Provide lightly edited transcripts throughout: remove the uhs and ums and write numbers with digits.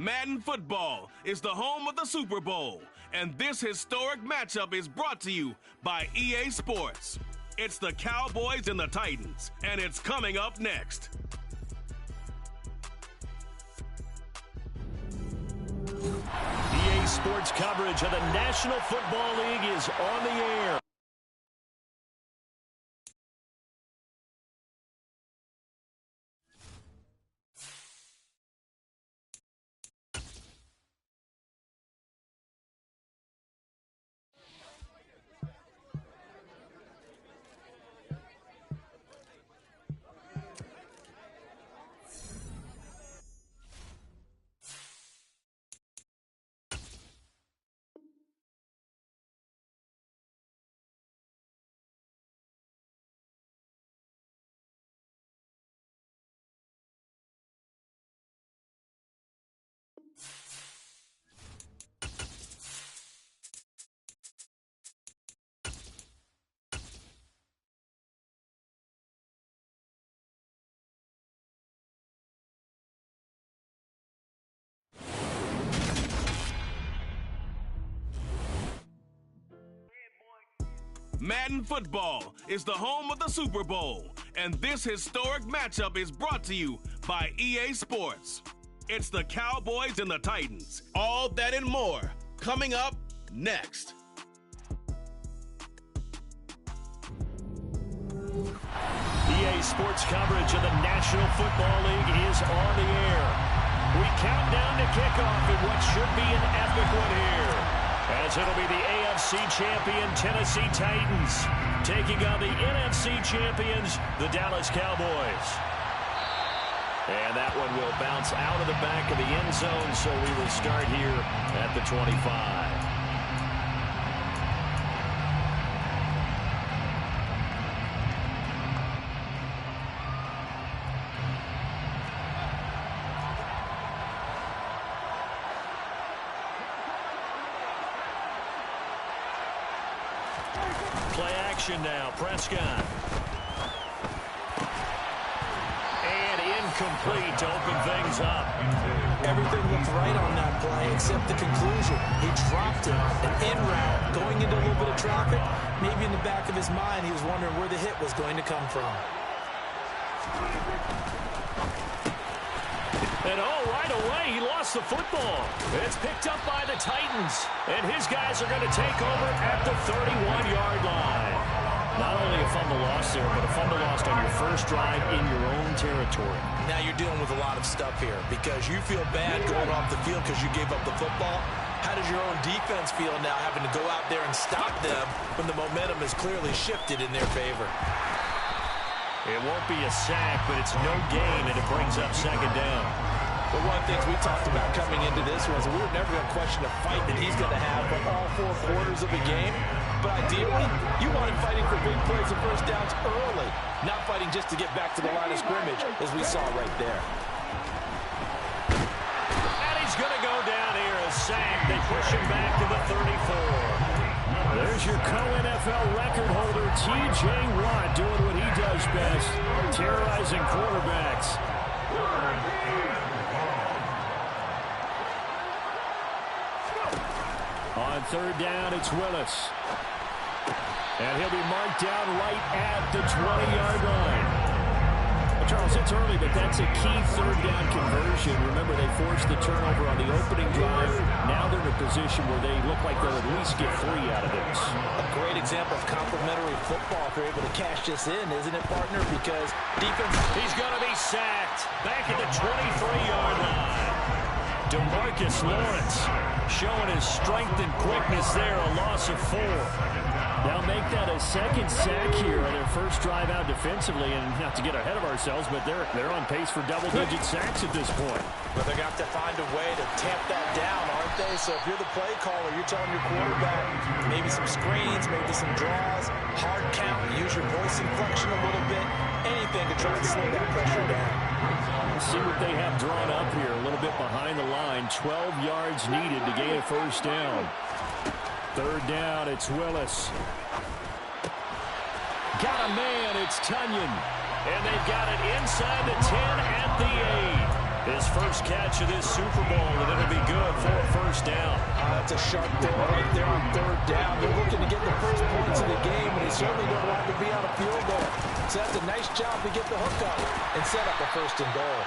Madden Football is the home of the Super Bowl, and this historic matchup is brought to you by EA Sports. It's the Cowboys and the Titans, and it's coming up next. EA Sports coverage of the National Football League is on the air. Madden Football is the home of the Super Bowl, and this historic matchup is brought to you by EA Sports. It's the Cowboys and the Titans. All that and more coming up next. EA Sports coverage of the National Football League is on the air. We count down to kickoff in what should be an epic one here, as it'll be the AFC champion Tennessee Titans taking on the NFC champions, the Dallas Cowboys. And that one will bounce out of the back of the end zone, so we will start here at the 25. Play action now, Prescott. And incomplete to open things up. Everything looked right on that play except the conclusion. He dropped it, an in route, going into a little bit of traffic. Maybe in the back of his mind, he was wondering where the hit was going to come from. And right away, he lost the football. It's picked up by the Titans. And his guys are going to take over at the 31-yard line. Not only a fumble loss there, but a fumble lost on your first drive in your own territory. Now you're dealing with a lot of stuff here because you feel bad going off the field because you gave up the football. How does your own defense feel now having to go out there and stop them when the momentum is clearly shifted in their favor? It won't be a sack, but it's no gain, and it brings up second down. But one of the things we talked about coming into this was we were never going to question a fight that he's going to have for all 4 quarters of the game. But ideally, you want him fighting for big plays and first downs early, not fighting just to get back to the line of scrimmage, as we saw right there. And he's going to go down here, a sack. They push him back to the 34. There's your co-NFL record holder, T.J. Watt, doing what he does best, terrorizing quarterbacks. On third down, it's Willis. And he'll be marked down right at the 20-yard line. Charles, it's early, but that's a key third down conversion. Remember, they forced the turnover on the opening drive. Now they're in a position where they look like they'll at least get 3 out of this. A great example of complementary football if they're able to cash this in, isn't it, partner? Because defense... He's going to be sacked back at the 23-yard line. DeMarcus Lawrence showing his strength and quickness there, a loss of 4. They'll make that a second sack here on their first drive out defensively, and not to get ahead of ourselves, but they're on pace for double-digit sacks at this point. But they're going to have to find a way to tamp that down, aren't they? So if you're the play caller, you're telling your quarterback maybe some screens, maybe some draws, hard count, use your voice inflection a little bit, anything to try and slow that pressure down. Let's see what they have drawn up here, a little bit behind the line. 12 yards needed to gain a first down. Third down, it's Willis. Got a man, it's Tunyon. And they've got it inside the 10 at the 8. His first catch of this Super Bowl, and it'll be good for a first down. That's a sharp throw right there on third down. They're looking to get the first points of the game, and they certainly don't want to be on a field goal. So that's a nice job to get the hook up and set up a first and goal.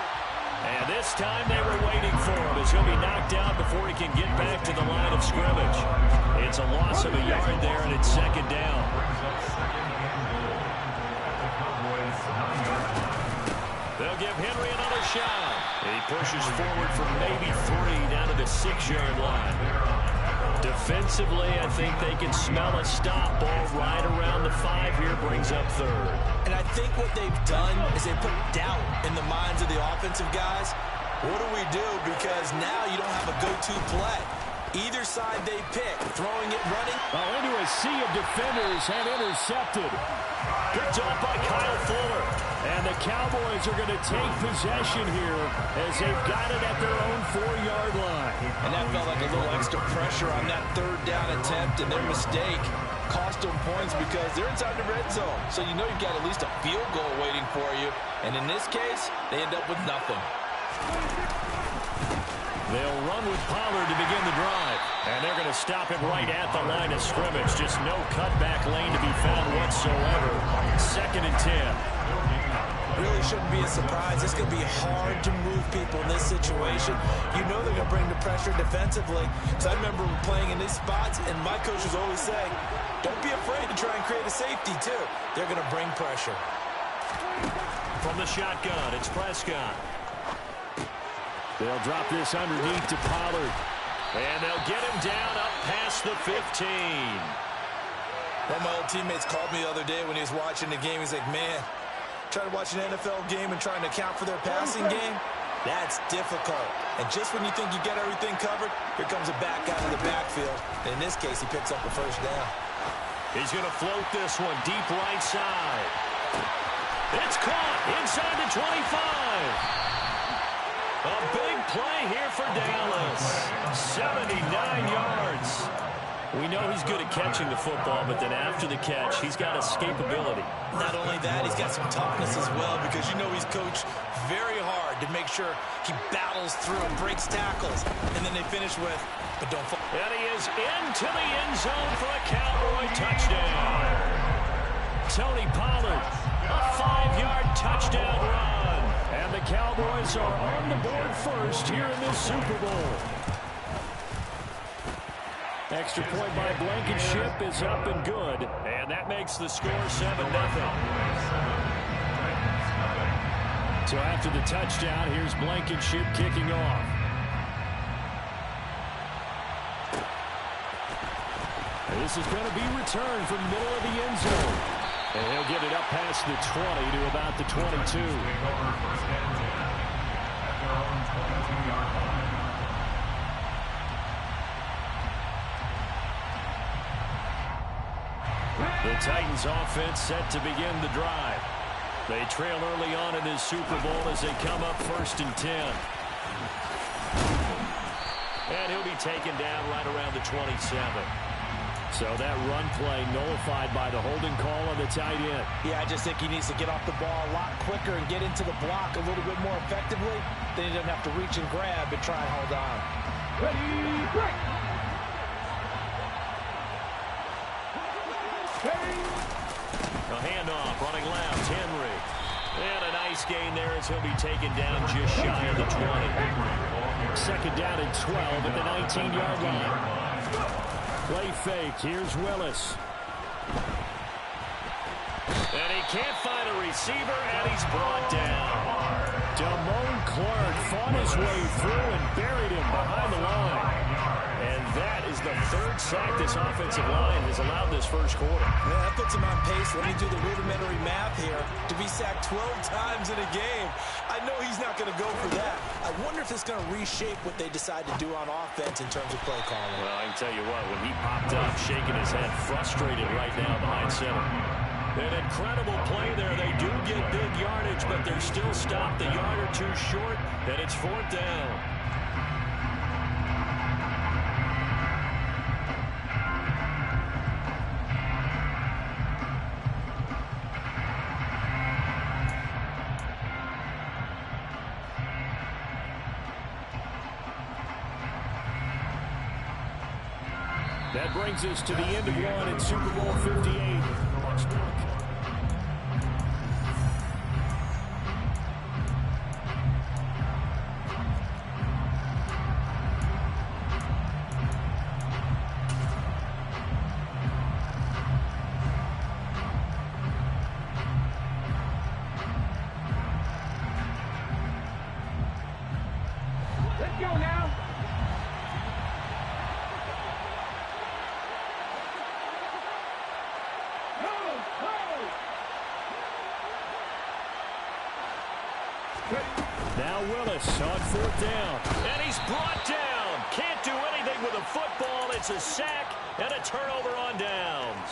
And this time they were waiting for him as he'll be knocked out before he can get back to the line of scrimmage. It's a loss of a yard there, and it's second down. They'll give Henry another shot. He pushes forward for maybe 3 down to the 6-yard line. Defensively, I think they can smell a stop. Ball right around the 5 here, brings up third. And I think what they've done is they put doubt in the minds of the offensive guys. What do we do? Because now you don't have a go-to play. Either side they pick, throwing it, running. Into a sea of defenders and intercepted. Picked off by Kyle Fuller. And the Cowboys are going to take possession here as they've got it at their own 4-yard line. And that felt like a little extra pressure on that third down attempt, and their mistake cost them points because they're inside the red zone. So you know you've got at least a field goal waiting for you. And in this case, they end up with nothing. They'll run with Pollard to begin the drive. And they're going to stop it right at the line of scrimmage. Just no cutback lane to be found whatsoever. 2nd and 10. Really shouldn't be a surprise. It's going to be hard to move people in this situation. You know they're going to bring the pressure defensively. So I remember playing in these spots, and my coaches always say, don't be afraid to try and create a safety, too. They're going to bring pressure. From the shotgun, it's Prescott. They'll drop this underneath to Pollard. And they'll get him down up past the 15. One of my old teammates called me the other day when he was watching the game. He's like, man, trying to watch an NFL game and trying to account for their passing game, that's difficult. And just when you think you get everything covered, here comes a back out of the backfield. And in this case, he picks up the first down. He's going to float this one deep right side. It's caught inside the 25. A big play here for Dallas. 79 yards. We know he's good at catching the football, but then after the catch, he's got escapability. Not only that, he's got some toughness as well, because you know he's coached very hard to make sure he battles through, breaks tackles, and then they finish with, but don't fall. And he is into the end zone for a Cowboy touchdown. Tony Pollard, a 5-yard touchdown run. And the Cowboys are on the board first here in this Super Bowl. Extra point by Blankenship is up and good. And that makes the score 7-0. So after the touchdown, here's Blankenship kicking off. And this is going to be returned from the middle of the end zone. And he'll get it up past the 20 to about the 22. The Titans offense set to begin the drive. They trail early on in this Super Bowl as they come up 1st and 10. And he'll be taken down right around the 27. So that run play nullified by the holding call on the tight end. Yeah, I just think he needs to get off the ball a lot quicker and get into the block a little bit more effectively. Then he doesn't have to reach and grab and try and hold on. Ready, break! A handoff, running left, Henry. And a nice gain there as he'll be taken down just shy of the 20. 2nd down and 12 at the 19-yard line. Play fake. Here's Willis. And he can't find a receiver, and he's brought down. Damone Clark fought his way through and buried him behind the line. And that is the 3rd sack this offensive line has allowed this first quarter. Yeah, that puts him on pace. Let me do the rudimentary math here. To be sacked 12 times in a game, I know he's not going to go for that. I wonder if it's going to reshape what they decide to do on offense in terms of play calling. Well, I can tell you what, when he popped up, shaking his head, frustrated right now behind center. An incredible play there. They do get big yardage, but they're still stopped a yard or two short, and it's 4th down. That brings us to the end of one in Super Bowl 58. Let's go now. Now Willis on fourth down. And he's brought down. Can't do anything with a football. It's a sack and a turnover on downs.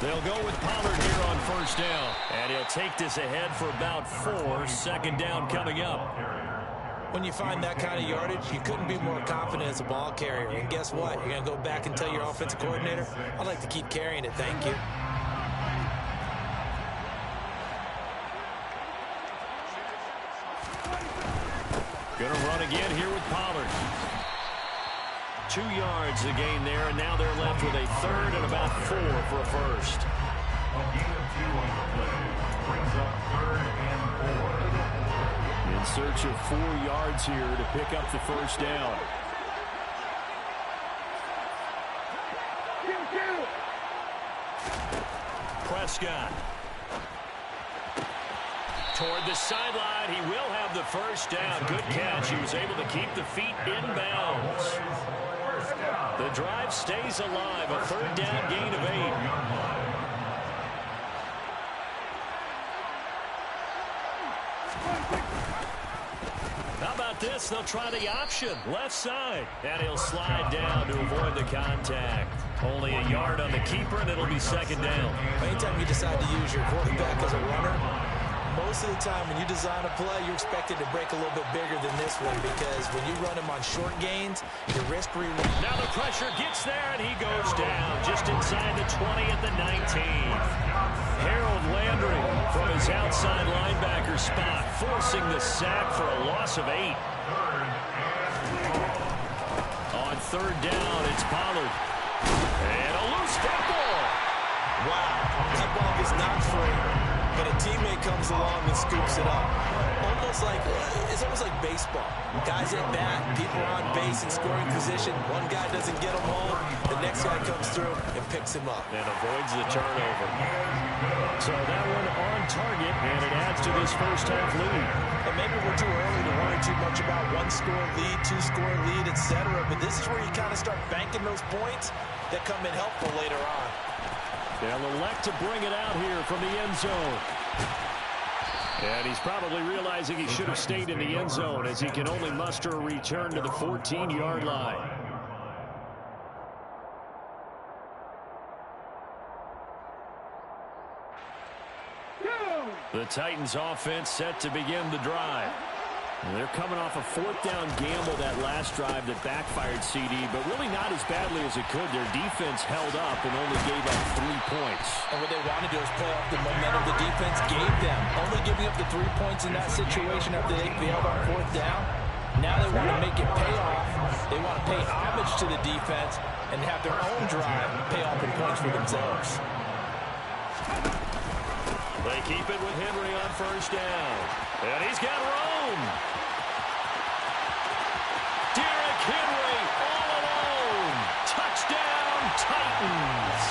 They'll go with Pollard here on first down. And he'll take this ahead for about 4. Second down coming up. When you find that kind of yardage, you couldn't be more confident as a ball carrier. And guess what? You're going to go back and tell your offensive coordinator, I'd like to keep carrying it, thank you. Going to run again here with Pollard. 2 yards the gain there, and now they're left with a third and about 4 for a first. In search of 4 yards here to pick up the first down. Prescott. Toward the sideline, he will have the first down. Good catch. He was able to keep the feet in bounds. The drive stays alive. A third down gain of 8. How about this? They'll try the option. Left side. And he'll slide down to avoid the contact. Only a yard on the keeper, and it'll be second down. Anytime you decide to use your quarterback as a runner, most of the time when you design a play, you're expected to break a little bit bigger than this one because when you run him on short gains, your risk reward. Now the pressure gets there, and he goes down just inside the 20 at the 19. Harold Landry from his outside linebacker spot, forcing the sack for a loss of 8. On third down, it's Pollard. And a loose football. Wow, that ball gets knocked free, but a teammate comes along and scoops it up. It's almost like baseball. Guys at bat, people are on base in scoring position. One guy doesn't get them home. The next guy comes through and picks him up. And avoids the turnover. So that one on target, and it adds to this first half lead. And maybe we're too early to worry too much about 1-score lead, 2-score lead, etc. But this is where you kind of start banking those points that come in helpful later on. They'll elect to bring it out here from the end zone. And he's probably realizing he should have stayed in the end zone as he can only muster a return to the 14-yard line. The Titans offense set to begin the drive. And they're coming off a fourth-down gamble that last drive that backfired CD, but really not as badly as it could. Their defense held up and only gave up 3 points. And what they wanted to do is play off the momentum the defense gave them. Only giving up the 3 points in that situation after they failed on fourth down. Now they want to make it pay off. They want to pay homage to the defense and have their own drive pay off in points for themselves. They keep it with Henry on first down. And he's got Rome. Derrick Henry all alone. Touchdown, Titans.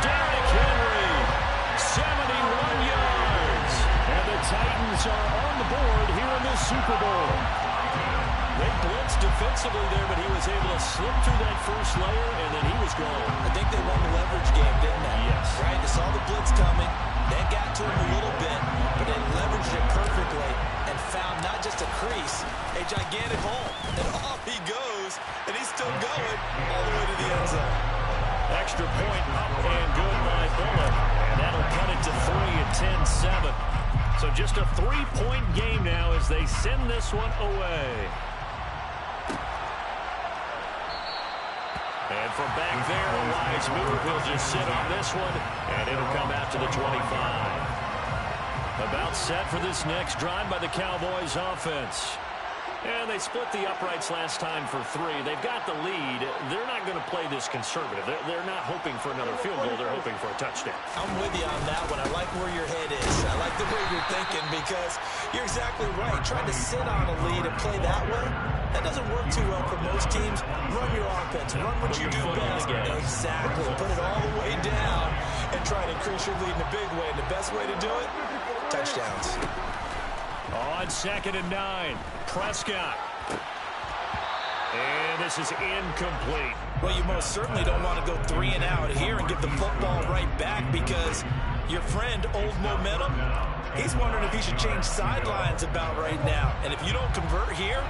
Derrick Henry, 71 yards. And the Titans are on the board here in this Super Bowl. They blitzed defensively there, but he was able to slip through that first layer, and then he was gone. I think they won the leverage game, didn't they? Yes. Right? They saw the blitz coming. They got to him a little bit, but they leveraged it perfectly and found not just a crease, a gigantic hole. And off he goes, and he's still going all the way to the end zone. Extra point up and good by Bullock. And that'll cut it to 3 at 10-7. So just a 3-point game now as they send this one away. And from back there, a wise move. He'll just sit on this one, and it'll come out to the 25. About set for this next drive by the Cowboys offense. And they split the uprights last time for 3. They've got the lead. They're not going to play this conservative. They're not hoping for another field goal. They're hoping for a touchdown. I'm with you on that one. I like where your head is. I like the way you're thinking because you're exactly right. Trying to sit on a lead and play that way, that doesn't work too well for most teams. Run your offense. Run what you do best. Exactly. Put it all the way down and try to increase your lead in a big way. And the best way to do it, touchdowns. On 2nd and 9, Prescott. And this is incomplete. Well, you most certainly don't want to go 3 and out here and give the football right back because your friend, Old Momentum, he's wondering if he should change sidelines about right now. And if you don't convert here,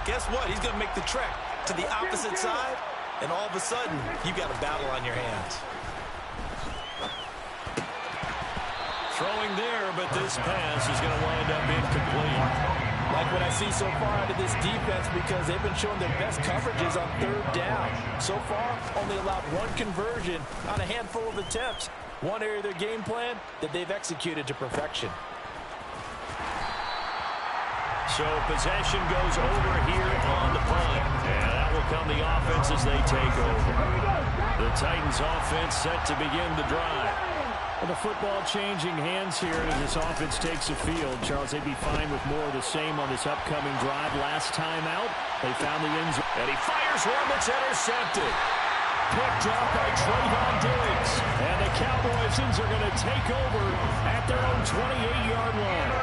guess what? He's going to make the trek to the opposite side, and all of a sudden, you've got a battle on your hands. Throwing there, but this pass is going to wind up incomplete. Like what I see so far out of this defense because they've been showing their best coverages on 3rd down. So far, only allowed 1 conversion on a handful of attempts. One area of their game plan that they've executed to perfection. So possession goes over here on the punt. And that will come the offense as they take over. The Titans offense set to begin the drive. Well, the football changing hands here as this offense takes the field. Charles, they'd be fine with more of the same on this upcoming drive. Last time out, they found the end zone. And he fires one that's intercepted. Picked off by Trayvon Diggs. And the Cowboys are going to take over at their own 28-yard line.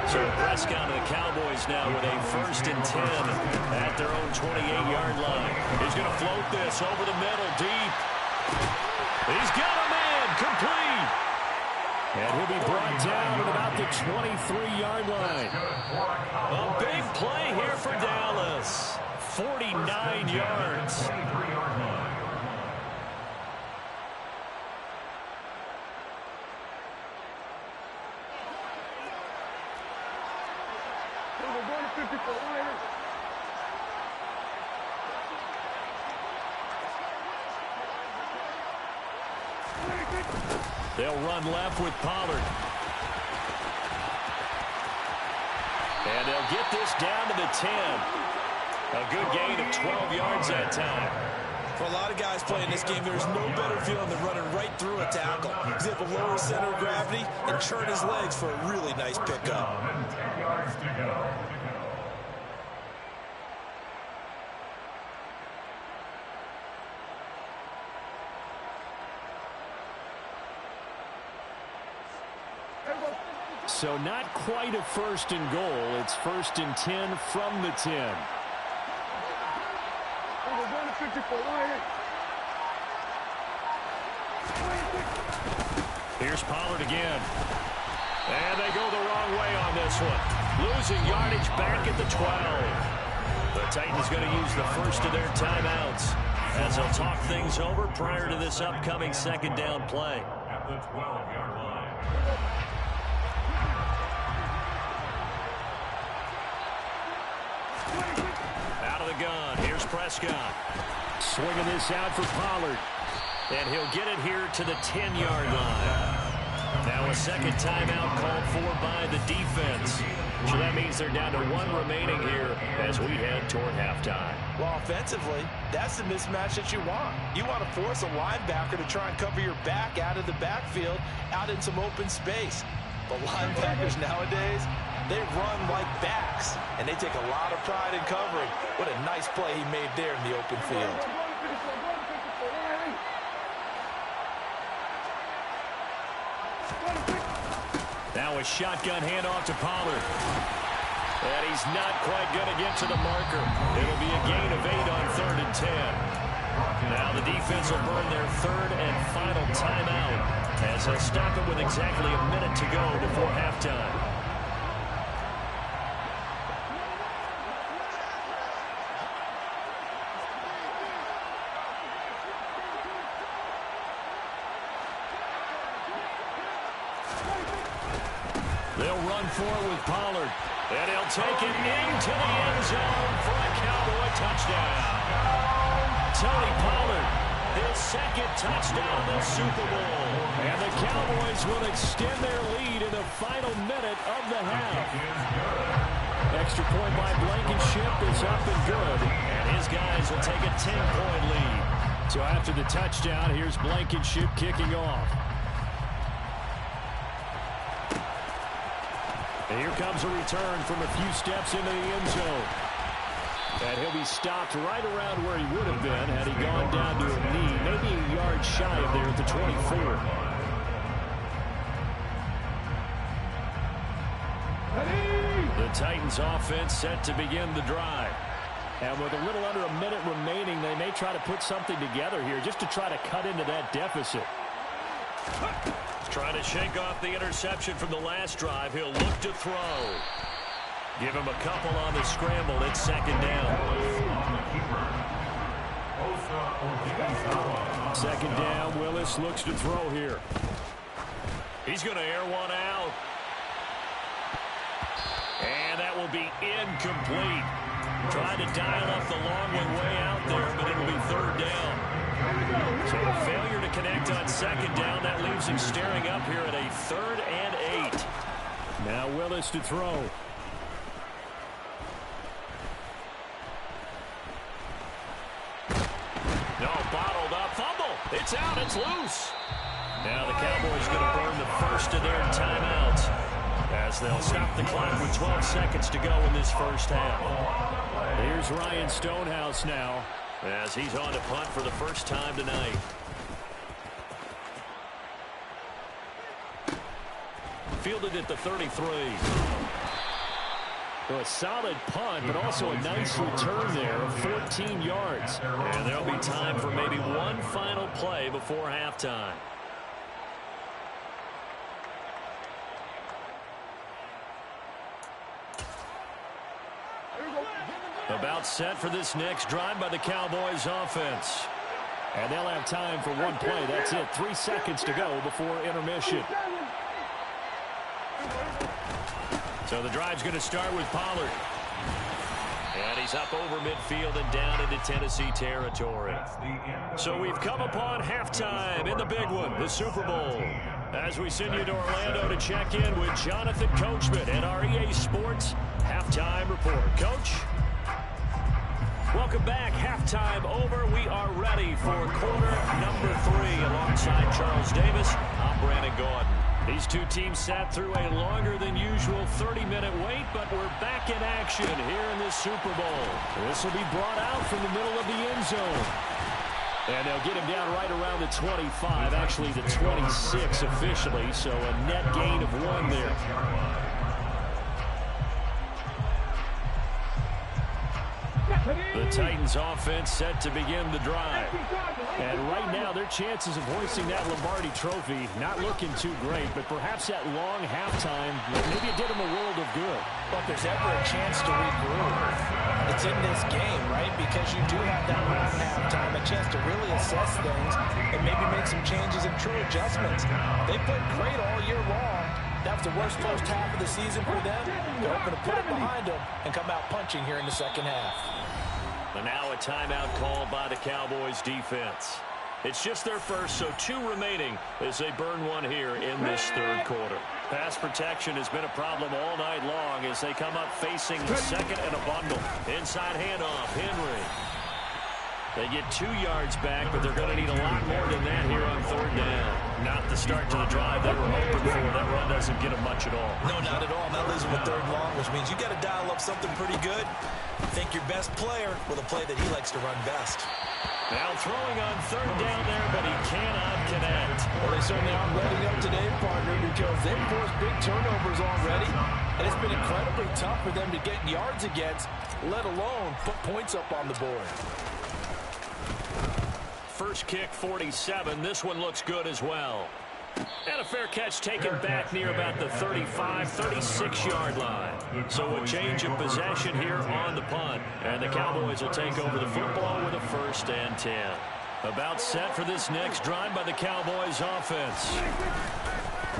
So Prescott and the Cowboys now with a 1st and 10 at their own 28-yard line. He's going to float this over the middle deep. He's got a man complete. And he'll be brought down at about the 23-yard line. A big play here for Dallas. 49 yards. They'll run left with Pollard. And they'll get this down to the 10. A good gain of 12 yards that time. For a lot of guys playing this game, there's no better feeling than running right through a tackle. He's able to lower center of gravity and turn his legs for a really nice pickup. So not quite a 1st and goal. It's 1st and 10 from the 10. Here's Pollard again. And they go the wrong way on this one. Losing yardage back at the 12. The Titans going to use the first of their timeouts as they'll talk things over prior to this upcoming 2nd down play. At the 12-yard line. Out of the gun. Here's Prescott. Swinging this out for Pollard. And he'll get it here to the 10-yard line. Now a 2nd timeout called for by the defense. So that means they're down to 1 remaining here as we head toward halftime. Well, offensively, that's the mismatch that you want. You want to force a linebacker to try and cover your back out of the backfield, out in some open space. But linebackers nowadays, they run like backs, and they take a lot of pride in covering. What a nice play he made there in the open field. Now a shotgun handoff to Pollard. And he's not quite going to get to the marker. It'll be a gain of 8 on 3rd and 10. Now the defense will burn their 3rd and final timeout as they'll stop it with exactly a minute to go before halftime. They'll run forward with Pollard. And he'll take it into the end zone for a Cowboy touchdown. Tony Pollard his second touchdown of the Super Bowl. And the Cowboys will extend their lead in the final minute of the half. Extra point by Blankenship is up and good. And his guys will take a 10-point lead. So after the touchdown, here's Blankenship kicking off. And here comes a return from a few steps into the end zone. And he'll be stopped right around where he would have been had he gone down to a knee, maybe a yard shy of there at the 24. The Titans offense set to begin the drive. And with a little under a minute remaining, they may try to put something together here just to try to cut into that deficit. Trying to shake off the interception from the last drive. He'll look to throw. Give him a couple on the scramble. It's second down. Second down. Willis looks to throw here. He's going to air one out. And that will be incomplete. Trying to dial up the long one way out there, but it'll be third down. So a failure to connect on second down. That leaves him staring up here at a 3rd and 8. Now Willis to throw. No, bottled up. Fumble. It's out. It's loose. Now the Cowboys going to burn the first of their timeouts as they'll stop the clock with 12 seconds to go in this first half. Here's Ryan Stonehouse now as he's on to punt for the first time tonight. Fielded at the 33. So a solid punt, but also a nice return there of 14 yards. And there'll be time for maybe one final play before halftime. About set for this next drive by the Cowboys offense. And they'll have time for one play. That's it. 3 seconds to go before intermission. So the drive's going to start with Pollard. And he's up over midfield and down into Tennessee territory. So we've come upon halftime in the big one, the Super Bowl. As we send you to Orlando to check in with Jonathan Coachman and our EA Sports Halftime Report. Coach? Welcome back. Halftime over. We are ready for quarter number 3 alongside Charles Davis. I'm Brandon Gordon. These two teams sat through a longer than usual 30-minute wait, but we're back in action here in this Super Bowl. This will be brought out from the middle of the end zone. And they'll get him down right around the 25, actually the 26 officially, so a net gain of 1 there. The Titans offense set to begin the drive. And right now, their chances of hoisting that Lombardi trophy not looking too great, but perhaps that long halftime, maybe it did them a world of good. But if there's ever a chance to regroup, it's in this game, right? Because you do have that long halftime, a chance to really assess things and maybe make some changes and true adjustments. They played great all year long. That was the worst first half of the season for them. They're hoping to put it behind them and come out punching here in the second half. And now a timeout called by the Cowboys defense. It's just their first, so 2 remaining as they burn one here in this third quarter. Pass protection has been a problem all night long as they come up facing second and a bundle. Inside handoff, Henry. They get 2 yards back, but they're going to need a lot more than that here on third down. Not the start to the drive they were hoping for. That run doesn't get them much at all. No, not at all. That leaves them with third long, which means you got to dial up something pretty good. Think your best player with a play that he likes to run best. Now throwing on third down there, but he cannot connect. Well, they certainly aren't letting up today, partner, because they've forced big turnovers already. And it's been incredibly tough for them to get yards against, let alone put points up on the board. First kick, 47. This one looks good as well. And a fair catch taken back near about the 35, 36-yard line. So a change of possession here on the punt. And the Cowboys will take over the football with a 1st and 10. About set for this next drive by the Cowboys offense.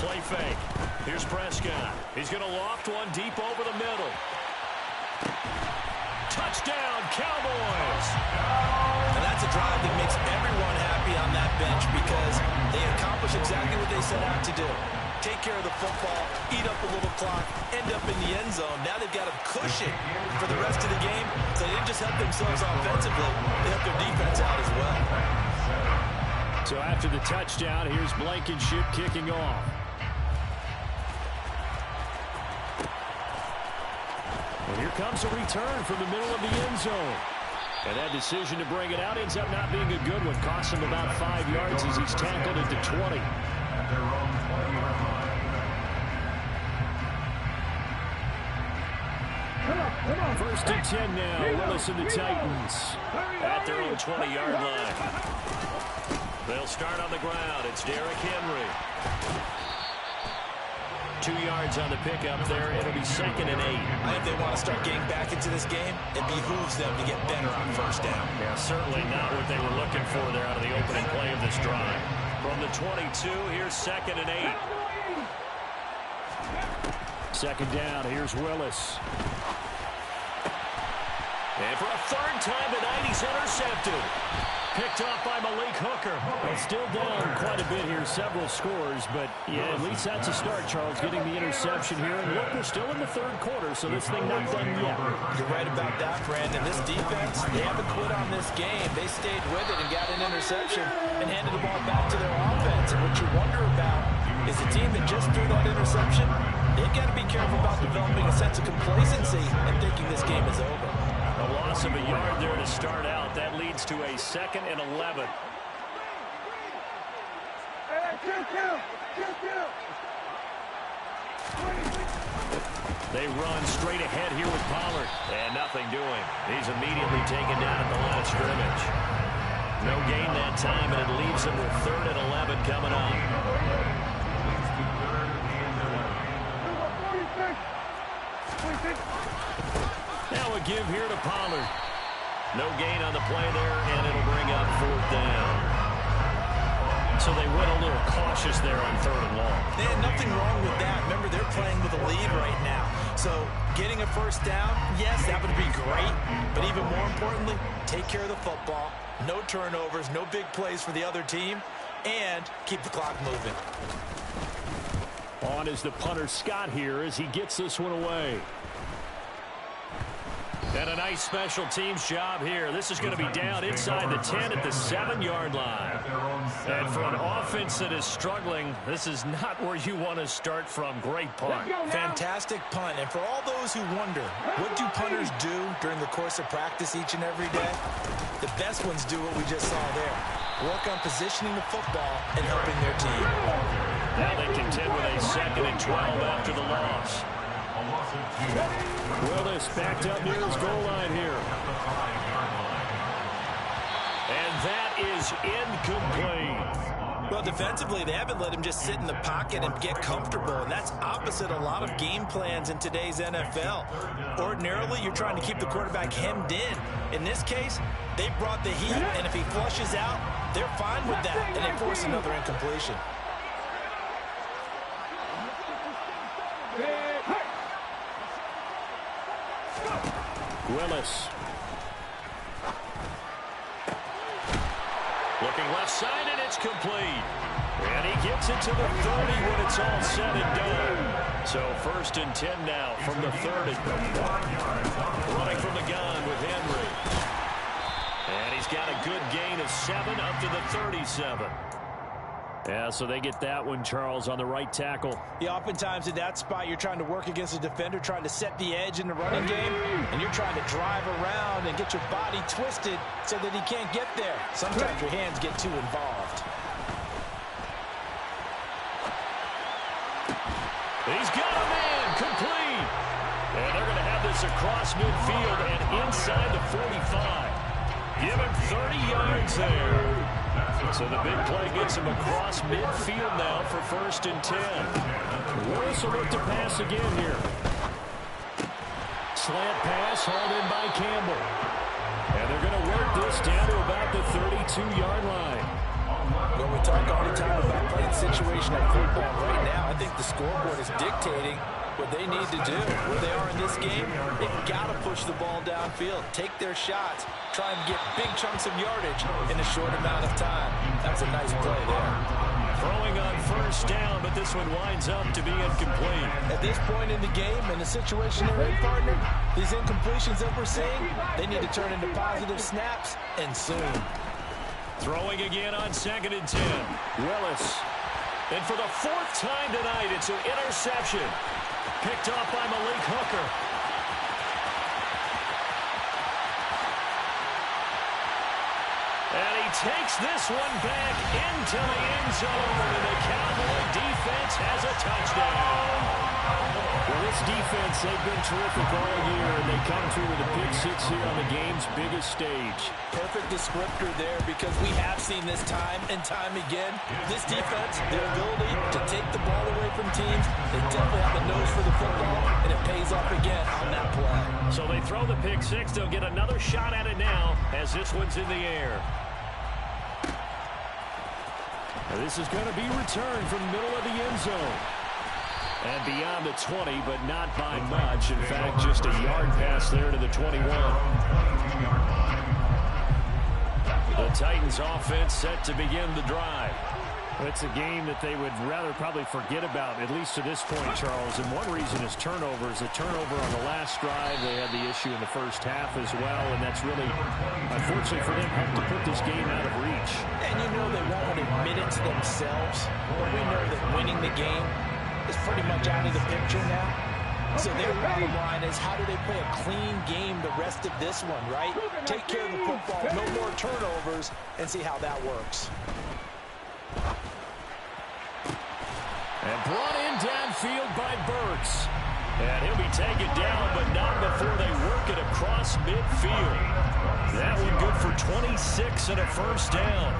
Play fake. Here's Prescott. He's going to loft one deep over the middle. Touchdown, Cowboys! And that's a drive that makes everyone happy set out to do. Take care of the football, eat up a little clock, end up in the end zone. Now they've got a cushion for the rest of the game, so they didn't just help themselves offensively, they helped their defense out as well. So after the touchdown, here's Blankenship kicking off. And here comes a return from the middle of the end zone. And that decision to bring it out ends up not being a good one. Costs him about 5 yards as he's tackled at the 20. First and 10 now. Willis and the Titans at their own 20-yard line. They'll start on the ground. It's Derrick Henry. 2 yards on the pickup there. It'll be 2nd and 8. I think they want to start getting back into this game. It behooves them to get better on first down. Yeah, certainly not what they were looking for there out of the opening play of this drive. From the 22, here's 2nd and 8. Second down, here's Willis. And for a third time tonight, he's intercepted. Picked off by Malik Hooker. Well, still down quite a bit here, several scores, but yeah, at least that's a start, Charles, getting the interception here. And look, we're still in the third quarter, so this thing not done yet. You're right about that, Brandon. This defense, they haven't quit on this game. They stayed with it and got an interception and handed the ball back to their offense. And what you wonder about is the team that just threw that interception, they've got to be careful about developing a sense of complacency and thinking this game is over. A loss of a yard there to start out. That leads to a 2nd and 11. They run straight ahead here with Pollard. And nothing doing. He's immediately taken down at the line of scrimmage. No gain that time, and it leaves them with 3rd and 11 coming up. Now a give here to Pollard. No gain on the play there, and it'll bring up 4th down. So they went a little cautious there on 3rd and long. And nothing wrong with that. Remember, they're playing with a lead right now. So getting a first down, yes, that would be great. But even more importantly, take care of the football. No turnovers, no big plays for the other team, and keep the clock moving. On is the punter Scott here as he gets this one away. And a nice special teams job here. This is going to be down inside the 10 at the 7-yard line. And for an offense that is struggling, this is not where you want to start from. Great punt. Fantastic punt. And for all those who wonder, what do punters do during the course of practice each and every day? The best ones do what we just saw there. Work on positioning the football and helping their team. Now they contend with a 2nd and 12 after the loss. Willis backed up near his goal line here. And that is incomplete. Well, defensively, they haven't let him just sit in the pocket and get comfortable, and that's opposite a lot of game plans in today's NFL. Ordinarily, you're trying to keep the quarterback hemmed in. In this case, they brought the heat, and if he flushes out, they're fine with that, and they force another incompletion. Willis. Looking left side, and it's complete. And he gets it to the 30 when it's all said and done. So 1st and 10 now from the 30. Running from the gun with Henry. And he's got a good gain of 7 up to the 37. Yeah, so they get that one, Charles, on the right tackle. Yeah, oftentimes in that spot, you're trying to work against a defender, trying to set the edge in the running game, and you're trying to drive around and get your body twisted so that he can't get there. Sometimes your hands get too involved. He's got a man, complete. And they're going to have this across midfield and inside the 45. Give him 30 yards there. So the big play gets him across midfield now for 1st and 10. Willis will look to pass again here. Slant pass hauled in by Campbell. And they're going to work this down to about the 32-yard line. Well, we talk all the time about playing situational football. Right now, I think the scoreboard is dictating what they need to do. Where they are in this game, they've got to push the ball downfield, take their shots, try and get big chunks of yardage in a short amount of time. That's a nice play there. Throwing on first down, but this one winds up to be incomplete. At this point in the game, in the situation they're in, partner, these incompletions that we're seeing, they need to turn into positive snaps, and soon. Throwing again on 2nd and 10. Willis. And for the 4th time tonight, it's an interception. Picked off by Malik Hooker. And he takes this one back into the end zone, and the Cowboy defense has a touchdown. Well, this defense, they've been terrific all year, and they come through with a pick 6 here on the game's biggest stage. Perfect descriptor there, because we have seen this time and time again. This defense, their ability to take the ball away from teams, they definitely have the nose for the football, and it pays off again on that play. So they throw the pick 6. They'll get another shot at it now as this one's in the air. This is going to be returned from the middle of the end zone. And beyond the 20, but not by much. In fact, just a yard pass there to the 21. The Titans offense set to begin the drive. It's a game that they would rather probably forget about, at least to this point, Charles. And one reason is turnovers. A turnover on the last drive. They had the issue in the first half as well, and that's really, unfortunately for them, helped to put this game out of reach. And you know they won't admit it to themselves, but we know that winning the game is pretty much out of the picture now. So their bottom line is, how do they play a clean game the rest of this one, right? Take care of the football, no more turnovers, and see how that works. And brought in downfield by Burks. And he'll be taken down, but not before they work it across midfield. That one good for 26 and a first down.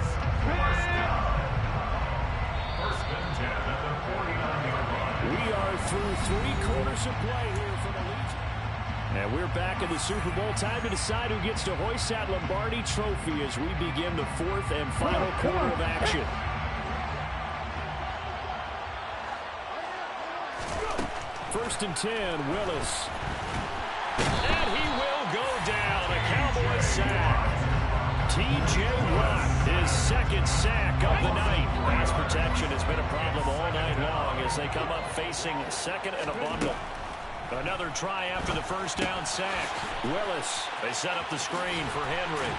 We are through 3 quarters of play here for the Legion. And we're back in the Super Bowl. Time to decide who gets to hoist that Lombardi Trophy as we begin the 4th and final quarter of action. First and 10, Willis. And he will go down. A Cowboy sack. T.J. Watt, his 2nd sack of the night. Pass protection has been a problem all night long as they come up facing 2nd and a bundle. Another try after the first down sack. Willis, they set up the screen for Henry.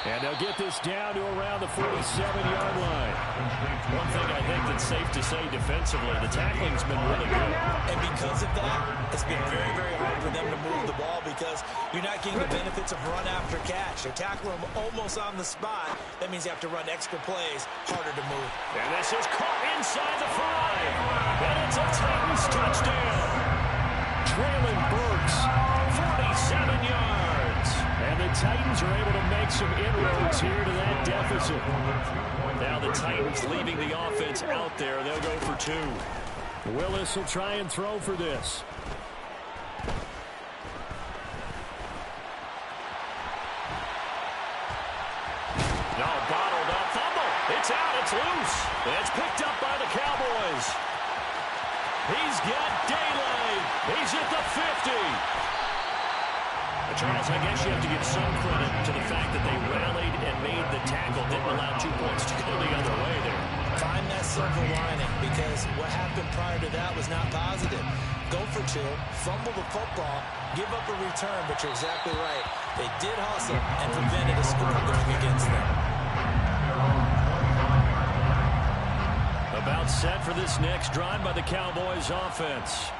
And they'll get this down to around the 47-yard line. One thing I think that's safe to say defensively, the tackling's been really good. And because of that, it's been very, very hard for them to move the ball because you're not getting the benefits of run after catch. They tackle them almost on the spot. That means you have to run extra plays, harder to move. And this is caught inside the 5. And it's a Titans touchdown. Traylon Burks, 47 yards. And the Titans are able to make some inroads here to that deficit. Now the Titans leaving the offense out there. They'll go for 2. Willis will try and throw for this. No, bottled up. Fumble. It's out. It's loose. It's picked up by the Cowboys. He's got daylight. He's at the 50. Charles, I guess you have to give some credit to the fact that they rallied and made the tackle, didn't allow 2 points to go the other way there. Find that silver lining, because what happened prior to that was not positive. Go for 2, fumble the football, give up a return, but you're exactly right. They did hustle and prevented a score going against them. About set for this next drive by the Cowboys offense.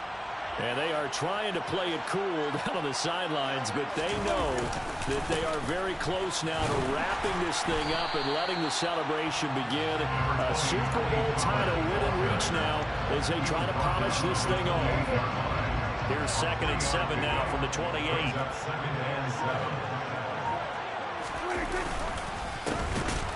And they are trying to play it cool down on the sidelines, but they know that they are very close now to wrapping this thing up and letting the celebration begin. A Super Bowl title within reach now as they try to polish this thing off. Here's 2nd and 7 now from the 28.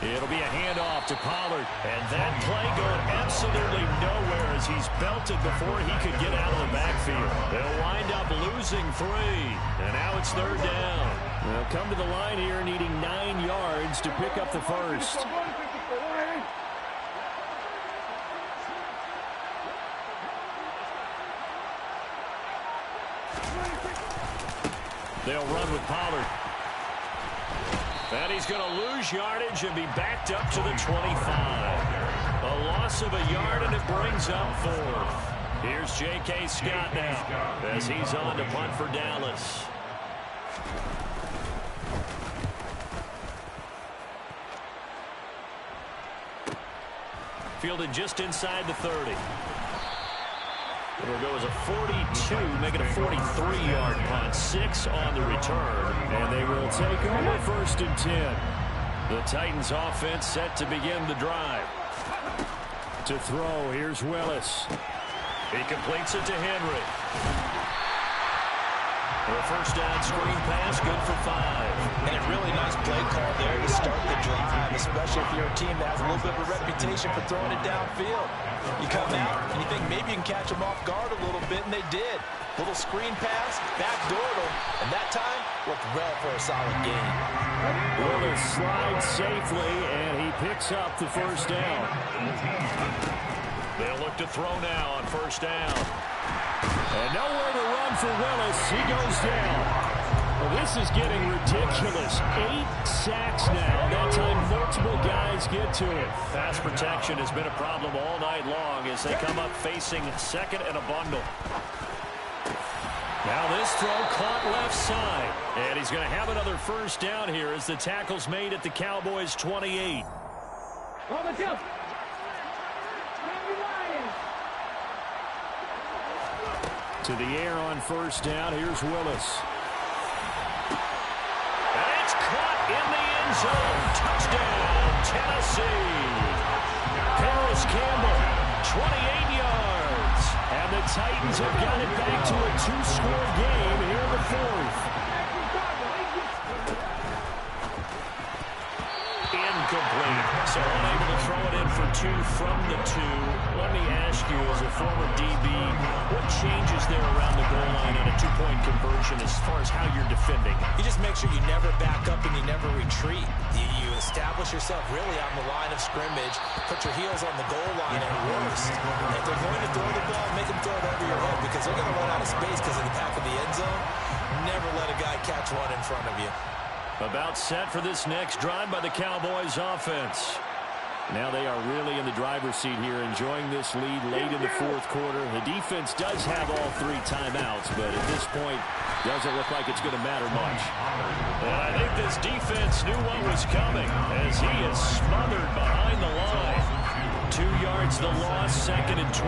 It'll be a handoff to Pollard. And that play going absolutely nowhere as he's belted before he could get out of the backfield. They'll wind up losing 3. And now it's 3rd down. They'll come to the line here needing 9 yards to pick up the first. They'll run with Pollard. And he's going to lose yardage and be backed up to the 25. A loss of a yard, and it brings up 4th. Here's J.K. Scott now as he's on to punt for Dallas. Fielded just inside the 30. It'll go as a 42, make it a 43-yard punt. 6 on the return. And they will take over 1st and 10. The Titans offense set to begin the drive. To throw, here's Willis. He completes it to Henry. A first down screen pass, good for 5. And a really nice play call there to start the drive, especially if you're a team that has a little bit of a reputation for throwing it downfield. You come out and you think maybe you can catch them off guard a little bit, and they did. Little screen pass, backdoored them, and that time looked well for a solid gain. Willis slides safely, and he picks up the first down. They'll look to throw now on first down. And nowhere to run for Willis. He goes down. Well, this is getting ridiculous. 8 sacks now. That time multiple guys get to it. Pass protection has been a problem all night long as they come up facing second and a bundle. Now this throw caught left side. And he's going to have another first down here as the tackle's made at the Cowboys' 28. On the jump. To the air on first down. Here's Willis. And it's caught in the end zone. Touchdown, Tennessee. Paris Campbell, 28 yards. And the Titans have got it back to a 2-score game here in the 4th. Incomplete. So unable to throw it in for 2 from the 2. Let me ask you, as a former DB, what changes there around the goal line on a 2-point conversion as far as how you're defending? You just make sure you never back up and you never retreat. You establish yourself really on the line of scrimmage, put your heels on the goal line at worst. And if they're going to throw the ball, make them throw it over your head because they're going to run out of space because of the back of the end zone. Never let a guy catch one in front of you. About set for this next drive by the Cowboys offense. Now they are really in the driver's seat here, enjoying this lead late in the 4th quarter. The defense does have all 3 timeouts, but at this point, doesn't look like it's going to matter much. And I think this defense knew what was coming as he is smothered behind the line. 2 yards the loss, 2nd and 12.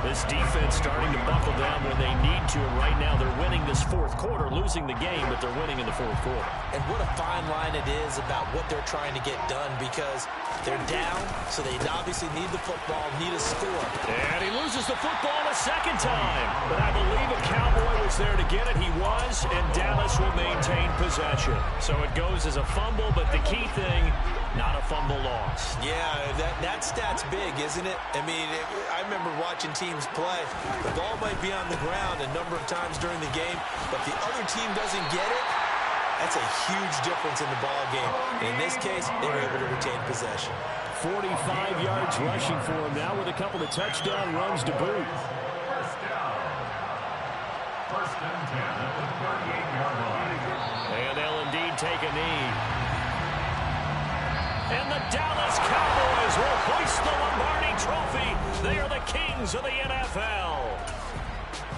This defense starting to buckle down when they need to, and right now they're winning this 4th quarter, losing the game, but they're winning in the 4th quarter. And what a fine line it is about what they're trying to get done because they're down, so they obviously need the football, need a score. And he loses the football a second time. But I believe a Cowboy was there to get it. He was, and Dallas will maintain possession. So it goes as a fumble, but the key thing, not a fumble loss. Yeah, that stat's big, isn't it? I mean, I remember watching teams play. The ball might be on the ground a number of times during the game, but the other team doesn't get it. That's a huge difference in the ball game. And in this case, they were able to retain possession. 45 yards rushing for him now with a couple of touchdown runs to boot. And they'll indeed take a knee. And the Dallas Cowboys will hoist the Lombardi Trophy. They are the kings of the NFL.